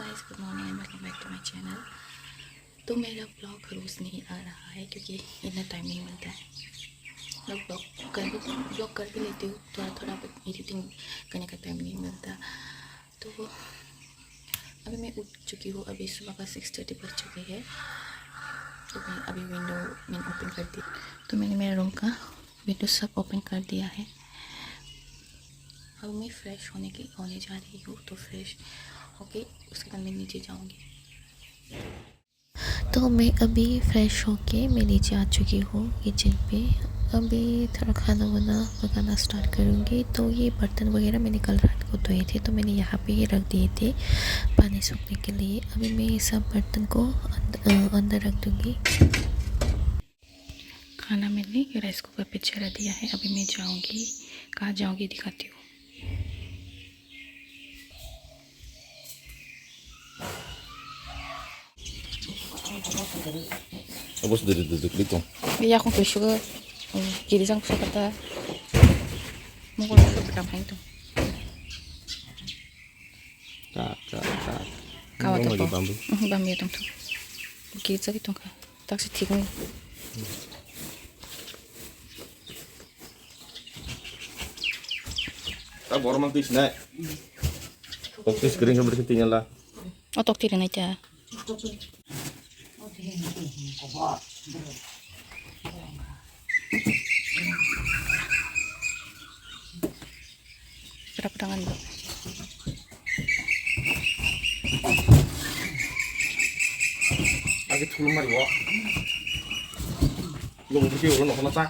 Guys, good morning and welcome back to my channel. तो मेरा blog रोज़ नहीं आ रहा है क्योंकि इतना टाइम नहीं मिलता है। मैं ब्लॉग कर भी लेती हूँ, थोड़ा थोड़ा एडिटिंग करने का टाइम नहीं मिलता। तो अभी मैं उठ चुकी हूँ, अभी सुबह का 6:30 बज चुकी है। तो मैं अभी मैंने ओपन कर दी। तो मैंने मेरे रूम का विंडो सब ओपन कर दिया है। अब मैं फ्रेश होने जा रही हूँ। तो फ्रेश होके उसके बाद मैं नीचे जाऊँगी। तो मैं अभी फ्रेश होके मैं नीचे आ चुकी हूँ किचन पे। अभी थोड़ा खाना पकाना स्टार्ट करूँगी। तो ये बर्तन वगैरह मैंने कल रात को धोए थे, तो मैंने यहाँ पे ही रख दिए थे पानी सूखने के लिए। अभी मैं ये सब बर्तन को अंदर रख दूँगी। खाना मैंने राइस कुकर पे चढ़ा दिया है। अभी मैं जाऊँगी, कहाँ जाऊँगी दिखाती हूँ। Tapos duduk dito. Biya akong sugar. Gilisang ko sa kata. Mungkol ko sa pagkain ito. Tak. Kawat Lagi ako. bambu. Bambu itong to. Gilisa itong ka. Tak si tigong. Tak borong mang tis na. Poktis kering seperti tinggal lah. Otok tiri na ita. Peraperangan ba? Lagi tulung mari wa. Lo mau pergi urun nak tak?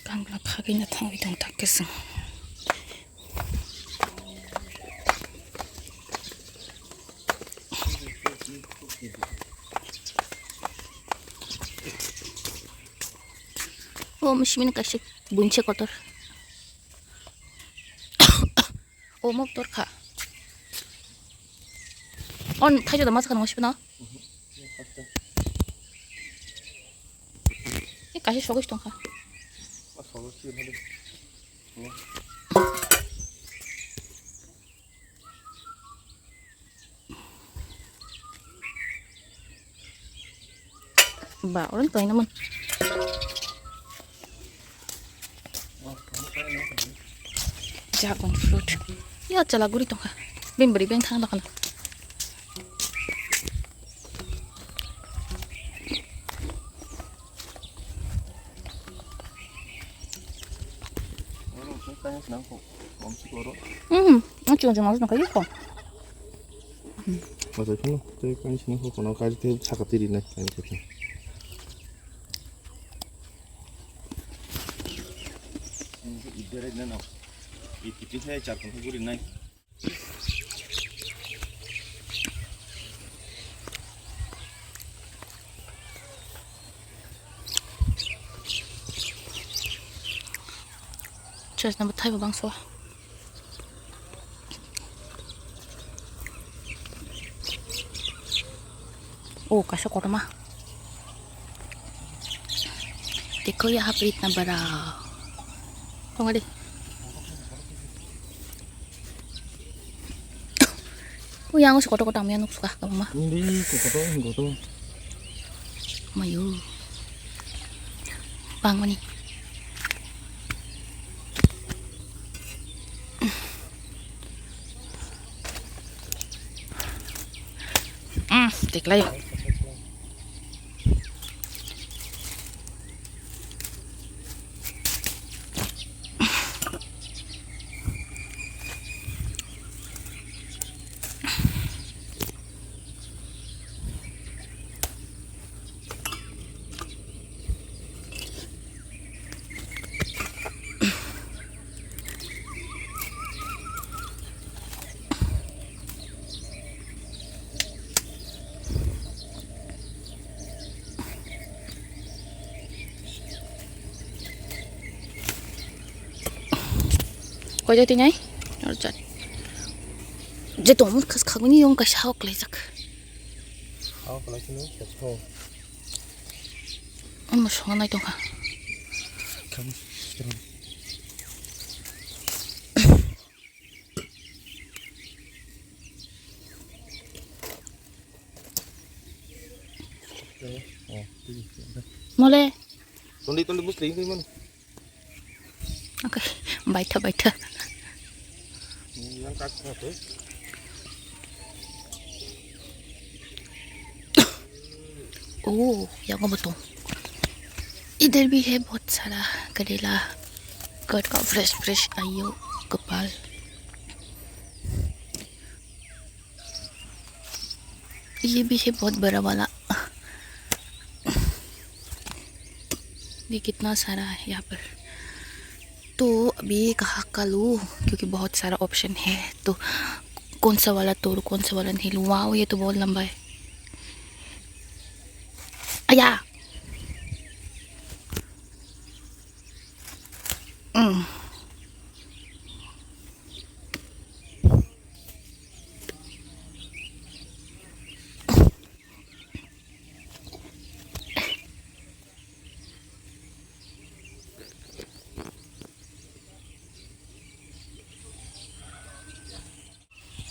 Kang lakagay na tang itong takasang. Oh, masimin kasi bunche kotor. Oh, motor ka. On, 타이저 남아서 가는 거 싶나? 이 가시 쇼고 싶던 가. Ba, orang tuh naman. Dragon fruit. Ya, cala guri tong ka. Beri beng thang na. Macam macam nak kayu kok. Masa itu tu kan sini kau nak kari tu cakap diri nak kan kita. Ibarat na. Itu saya cakap diri nak. Cheers na tayo bang so. Oh, kasih korma. देखो यहाँ पर इतना बड़ा होंगे वो यहाँ से कोटो आमिया नुक सुका का mama Ini kotor. mayu bang mani tik lah yuk. Kau jadi nyai, orjat. Jadi omur kas kagum ni yang kasih hawk lezak. Hawk lagi ni, kacau. Mas mana itu kah? Kamu sekarang. Boleh. Tundi bus lagi mana? Oke, baita. Yang kaki apa? ओह यहाँ को बताऊँ इधर भी है बहुत सारा करेला cut का फ्रेश आइयो कपाल ये भी है बहुत बड़ा वाला ये कितना सारा है यहाँ पर तो अभी कहाँ का लूँ क्योंकि बहुत सारा ऑप्शन है तो कौन सा वाला तोड़ूँ कौन सा वाला नहीं लूँ वाह ये तो बहुत लंबा है आया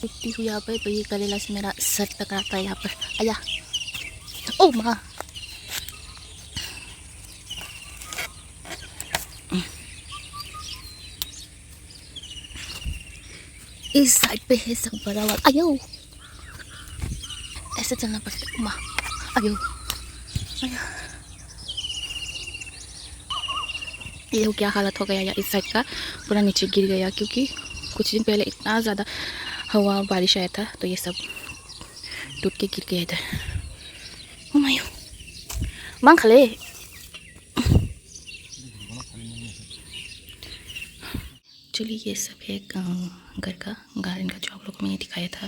दिखती हूँ यहाँ पर तो ये करेला से मेरा सर टकराता है यहाँ पर आया ओ माँ इस साइड पे है सब बड़ा वाला आयो ऐसे चलना पड़ता है माँ आयो ये क्या हालत हो गया यार इस साइड का पूरा नीचे गिर गया क्योंकि कुछ दिन पहले इतना ज़्यादा हवा बारिश आया था तो ये सब टूट के गिर गया इधर ओ मायो मांग खले चलिए ये सब है घर का गार्डन का जो आप लोग को मैंने दिखाया था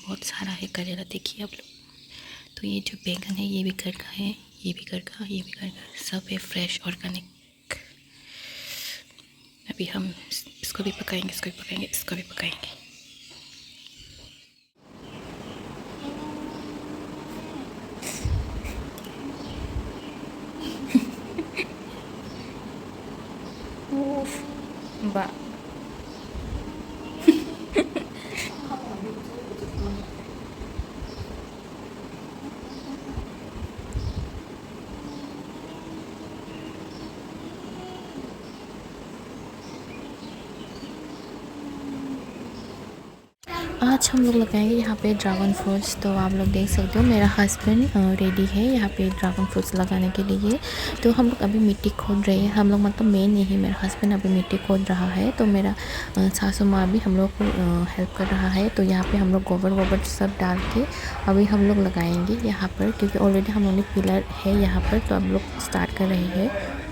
बहुत सारा है करेला देखिए आप लोग तो ये जो बैंगन है ये भी घर का है ये भी घर का ये भी घर का सब है फ्रेश ऑर्गेनिक अभी हम इसको भी पकाएंगे इसको भी पकाएंगे इसको भी पकाएंगे बा आज हम लोग लगाएंगे यहाँ पे ड्रैगन फ्रूट्स तो आप लोग देख सकते हो मेरा हस्बैंड रेडी है यहाँ पे ड्रैगन फ्रूट्स लगाने के लिए तो हम लोग अभी मिट्टी खोद रहे हैं हम लोग मतलब मेन नहीं मेरा हस्बैंड अभी मिट्टी खोद रहा है तो मेरा सासू माँ भी हम लोग को हेल्प कर रहा है तो यहाँ पे हम लोग गोबर सब डाल के अभी हम लोग लगाएंगे यहाँ पर क्योंकि ऑलरेडी हम लोग पिलर है यहाँ पर तो हम लोग स्टार्ट कर रहे हैं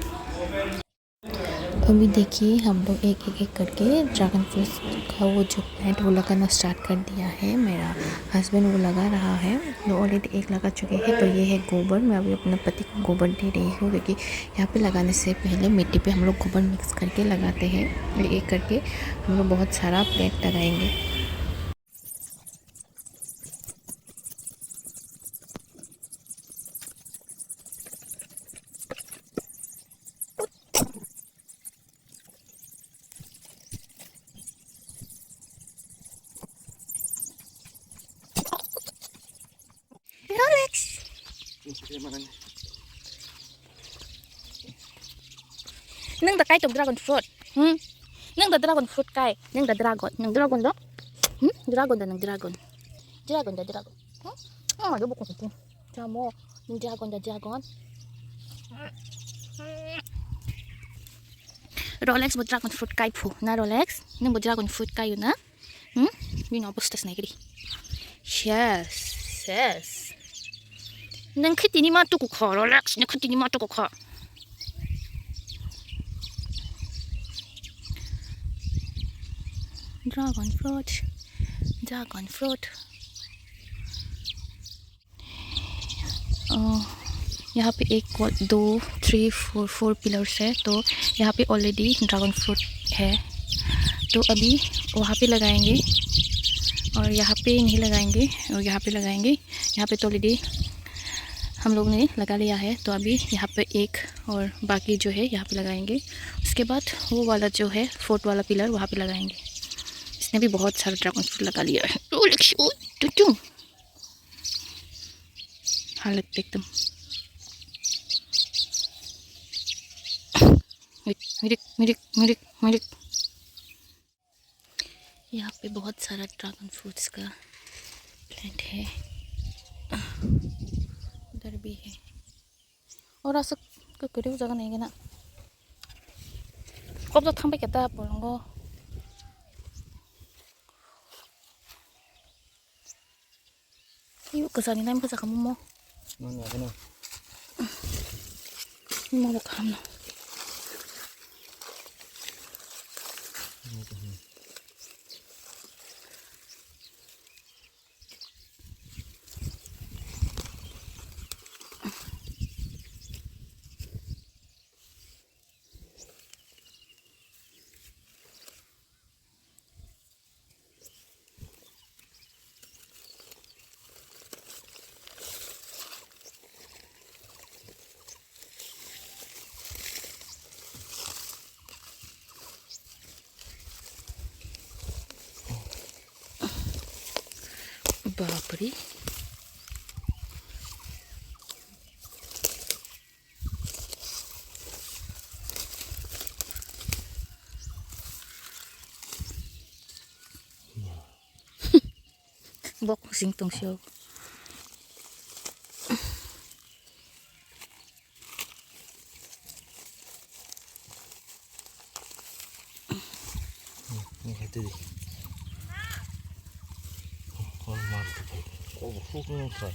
अभी देखिए हम लोग एक करके ड्रैगन फ्रूट का वो जो प्लांट वो लगाना स्टार्ट कर दिया है मेरा हस्बैंड वो लगा रहा है वो ऑलरेडी एक लगा चुके हैं तो ये है गोबर मैं अभी अपने पति को गोबर दे रही हूँ क्योंकि यहाँ पे लगाने से पहले मिट्टी पे हम लोग गोबर मिक्स करके लगाते हैं एक करके हम लोग बहुत सारा प्लांट लगाएंगे nâng ta cái trồng dragon fruit nâng ta dragon fruit cái nâng ta dragon đó dragon da nâng dragon da dragon mà nó bukan itu kamu nâng dragon da dragon Rolex buat dragon fruit kai phu na Rolex nâng buat dragon fruit kai na yun ang postas na giri yes nâng khiti ni ma tu ko kha Rolex nâng khiti ni ma tu ko kha dragon fruit यहाँ पे 1 2 3 4 pillars है तो यहाँ पे already dragon fruit है तो अभी वहाँ पे लगाएंगे और यहाँ पे नहीं लगाएंगे और यहाँ पे लगाएंगे यहाँ पे तो ऑलरेडी हम लोग ने लगा लिया है तो अभी यहाँ पे एक और बाकी जो है यहाँ पे लगाएंगे उसके बाद वो वाला जो है 4th वाला पिलर वहाँ पे लगाएंगे इसने भी बहुत सारा ड्रैगन फ्रूट लगा लिया है हालत एकदम मिरिक मिरिक मिरिक मिरिक। यहाँ पे बहुत सारा ड्रैगन फ्रूट्स का प्लांट है, उधर भी है। और आसक 그 그리고 저건 얘기나 껍질 탕백겠다 보는 거. 이거 그 산이 남 그자 가면 뭐 Mana ada nih? 뭐 가면 बापरे bóc sinh tông siêu. Ini kata dia. Con mar tu phải. Có một phút nữa thôi.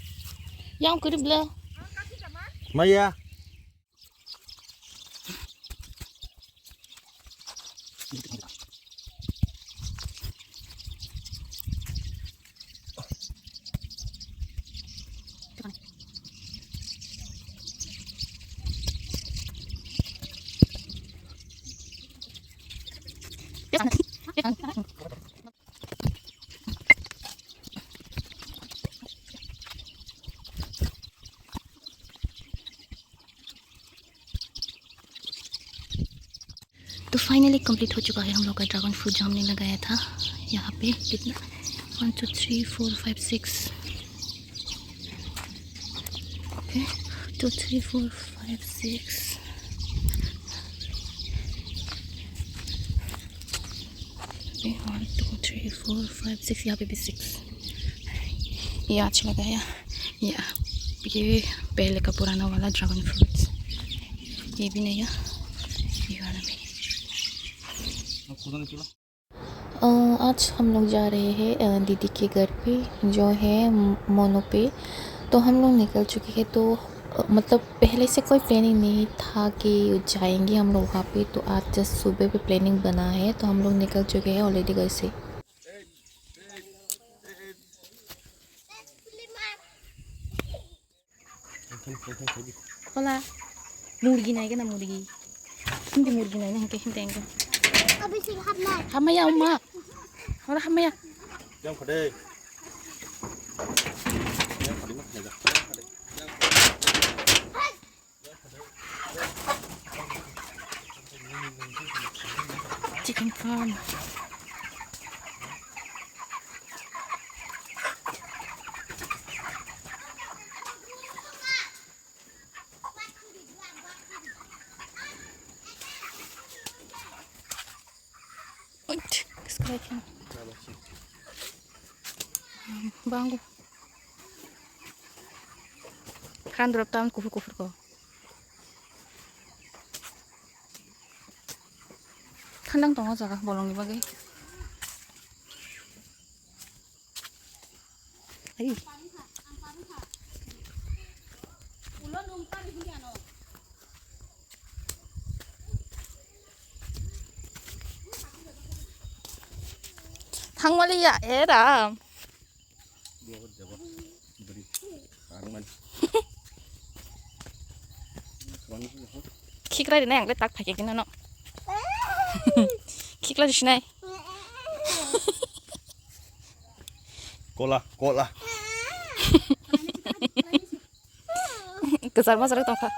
Yang cứ đi bla. Maya. तो फाइनली कंप्लीट हो चुका है हम लोग का ड्रैगन फ्रूट जो हमने लगाया था। यहाँ पे कितना 1 2 3 4 5 6 ओके 2 3 4 5 6 1 2 3 4 5 6 यहाँ पे भी 6 ये आज लगाया। ये पहले का पुराना वाला ड्रैगन फ्रूट, ये भी नया, ये वाला भी। आज हम लोग जा रहे हैं दीदी के घर पे जो है मोनो पे। तो हम लोग निकल चुके हैं, तो मतलब पहले से कोई प्लानिंग नहीं था कि जाएंगे हम लोग वहाँ पे। तो आज जस्ट सुबह पे प्लानिंग बना है, तो हम लोग निकल चुके हैं ऑलरेडी घर से। Hola, मुर्गी नहीं क्या ना मुर्गी, हिंदी मुर्गी नहीं ना हमके हिंदी एंगल। अभी से हम या उम्मा, और हम या। Yang kade. Chicken farm. Sekarang bangku kan drop tahun kufur ko kandang tong aja kah bolong di bagai ayo thang ya era kikla di nang letak pakai gini no kikla di sini Kola. kesal mas ada tongkat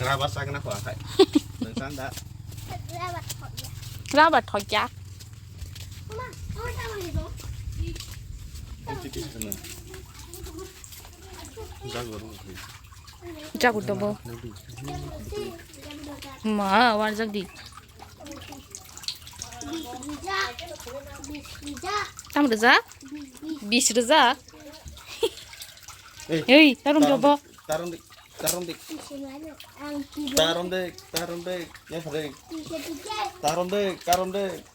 Kerabat saya kena pakai. Dan sanda. Rabat thôi cha. Itu di sana. Jago dong. Jago dobo. Ma, war jag di. Tam reza? 20 reza? Hey, tarum dobo. Tarum dik. Tarum dik. Ya, Tarum dik. Tarum dik.